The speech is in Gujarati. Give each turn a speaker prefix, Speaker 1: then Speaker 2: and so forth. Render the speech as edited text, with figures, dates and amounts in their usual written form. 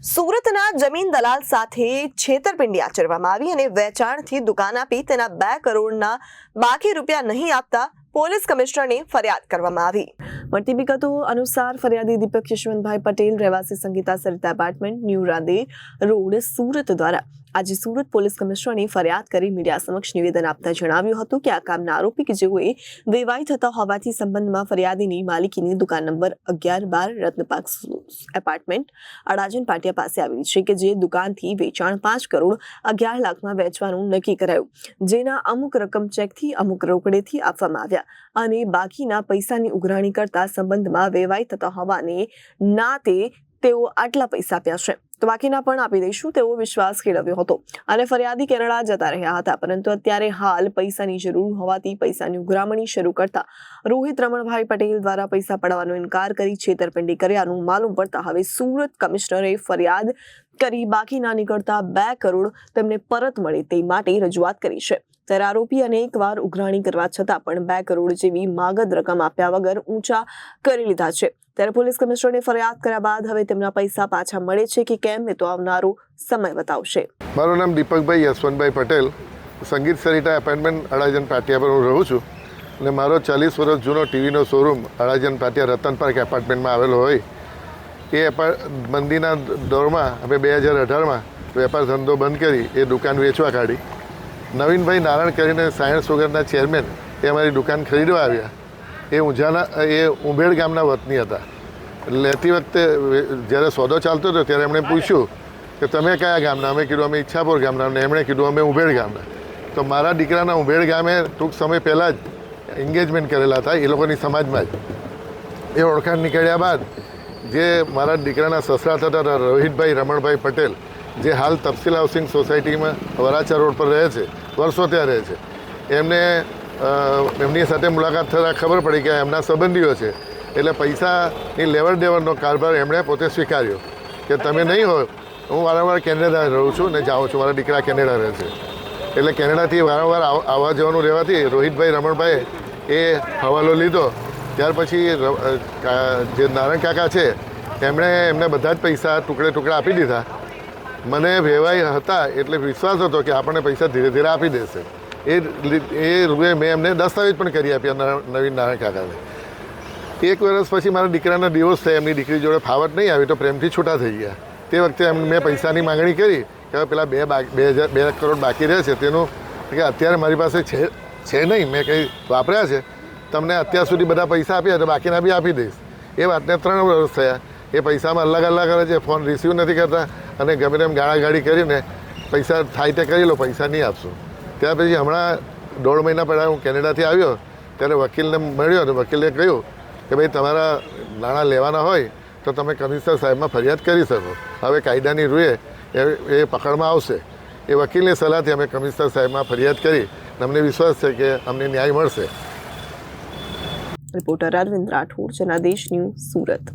Speaker 1: સુરતના જમીન દલાલ સાથે છેતરપિંડી આચરવામાં આવી અને વેચાણથી દુકાન આપી તેના 2 કરોડના બાકી રૂપિયા નહીં આપતા પોલીસ કમિશનરને ફરિયાદ કરવામાં આવી। મળતી વિગતો અનુસાર ફરિયાદી દીપક યશવંતભાઈ પટેલ રહેવાસી Sangita Sarita apartment new Radhe road Surat દ્વારા આજે સુરત પોલીસ કમિશનરને ફરિયાદ કરી મીડિયા સમક્ષ નિવેદન આપતા જણાવ્યું હતું કે આ કામના આરોપી કે જેઓએ વેવાઈ થતા હોવાથી સંબંધમાં ફરિયાદીની માલિકીની દુકાન નંબર 11-12 રત્નપાક એપાર્ટમેન્ટ અડાજણ પાટિયા પાસે આવેલી છે કે જે દુકાનથી વેચાણ 5 કરોડ 11 લાખમાં વેચવાનું નક્કી કરાયું, જેના અમુક રકમ ચેકથી અમુક રોકડેથી આપવામાં આવ્યા અને બાકીના પૈસાની ઉઘરાણી કરતા સંબંધમાં વેવાઈ થતા હોવાને નાતે તેઓ આટલા પૈસા આપ્યા છે તો બાકીના પણ આપી દઈશું તેવો વિશ્વાસ કેળવ્યો હતો અને ફરિયાદી કેનેડા જતા રહ્યા હતા, પરંતુ અત્યારે હાલ પૈસાની જરૂર હોવાથી પૈસાની ઉઘરામણી શરૂ કરતા રોહિત રમણભાઈ પટેલ દ્વારા પૈસા પડાવવાનો ઇનકાર કરી છેતરપિંડી કર્યાનું માલુમ પડતા હવે સુરત કમિશનરે ફરિયાદ કરી બાકીના નીકળતા 2 કરોડ તેમને પરત મળે તે માટે રજૂઆત કરી છે। ત્યારે આરોપી અનેકવાર ઉઘરાણી કરવા છતાં પણ 2 કરોડ જેવી માગદ રકમ આપ્યા વગર ઊંચા કરી લીધા છે। ત્યારે પોલીસ કમિશનરને ફરિયાદ કર્યા બાદ હવે તેમના પૈસા પાછા મળે છે કે કેમ એ તો આવનારો સમય બતાવશે।
Speaker 2: મારું નામ દીપકભાઈ યશવંતભાઈ પટેલ, સંગીત સરિતા એપાર્ટમેન્ટ અડાજણ પાટિયા પર હું રહું છું અને મારો 40 વર્ષ જૂનો ટીવીનો શોરૂમ અડાજણ પાટિયા રતન પાર્ક એપાર્ટમેન્ટમાં આવેલો હોય એ મંદીના દોરમાં અમે 2018માં વેપાર ધંધો બંધ કરી એ દુકાન વેચવા કાઢી। નવીનભાઈ નારાયણ કરીને સાયન્સ સુગરના ચેરમેન એ અમારી દુકાન ખરીદવા આવ્યા। એ ઉંભેડ ગામના વતની હતા। લેતી વખતે જ્યારે સોદો ચાલતો હતો ત્યારે એમણે પૂછ્યું કે તમે કયા ગામના? અમે કીધું અમે ઈચ્છાપુર ગામના અને એમણે કીધું અમે ઉંભેડ ગામના। તો મારા દીકરાના ઉંભેડ ગામે ટૂંક સમય પહેલાં જ એન્ગેજમેન્ટ કરેલા હતા એ લોકોની સમાજમાં જ। એ ઓળખાણ નીકળ્યા બાદ જે મારા દીકરાના સસરા થતા રોહિતભાઈ રમણભાઈ પટેલ, જે હાલ તફસીલ હાઉસિંગ સોસાયટીમાં વરાછા રોડ પર રહે છે, વર્ષો ત્યાં રહે છે, એમની સાથે મુલાકાત થતાં ખબર પડી કે એમના સંબંધીઓ છે, એટલે પૈસાની લેવડ દેવડનો કારભાર એમણે પોતે સ્વીકાર્યો કે તમે નહીં હોય, હું વારંવાર કેનેડા રહું છું ને જાઉં છું, મારા દીકરા કેનેડા રહે છે, એટલે કેનેડાથી વારંવાર આવવા જવાનું રહેવાથી રોહિતભાઈ રમણભાઈએ એ હવાલો લીધો। ત્યાર પછી જે નારાયણ કાકા છે એમને બધા જ પૈસા ટુકડે ટુકડા આપી દીધા। મને વેવાઈ હતા એટલે વિશ્વાસ હતો કે આપણને પૈસા ધીરે ધીરે આપી દેશે। એ રૂપે મેં એમને દસ્તાવેજ પણ કરી આપ્યા નવીન નારાયણ કાકાને। 1 વર્ષ પછી મારા દીકરાના ડિવોર્સ થયા, એમની દીકરી જોડે ફાવટ નહીં આવી તો પ્રેમથી છૂટા થઈ ગયા। તે વખતે મેં પૈસાની માંગણી કરી કે પેલા 2 કરોડ બાકી રહે છે તેનું કે અત્યારે મારી પાસે છે નહીં, મેં કંઈ વાપર્યા છે, તમને અત્યાર સુધી બધા પૈસા આપ્યા તો બાકીના બી આપી દઈશ। એ વાતને 3 વર્ષ થયા। એ પૈસામાં અલગ કરે છે, ફોન રિસીવ નથી કરતા અને ગમે તેમ ગાળાગાળી કરીને પૈસા થાય તે કરી લો, પૈસા નહીં આપશું। ત્યાર પછી હમણાં 1.5 મહિના પહેલાં હું કેનેડાથી આવ્યો ત્યારે વકીલને મળ્યો અને વકીલે કહ્યું કે ભાઈ તમારા નાણાં લેવાના હોય તો તમે કમિશનર સાહેબમાં ફરિયાદ કરી શકો, હવે કાયદાની રૂએ એ પકડમાં આવશે। એ વકીલની સલાહથી અમે કમિશનર સાહેબમાં ફરિયાદ કરી, અમને વિશ્વાસ છે કે અમને ન્યાય મળશે।
Speaker 1: Reporter Arvind Rathod, Janadesh news, Surat.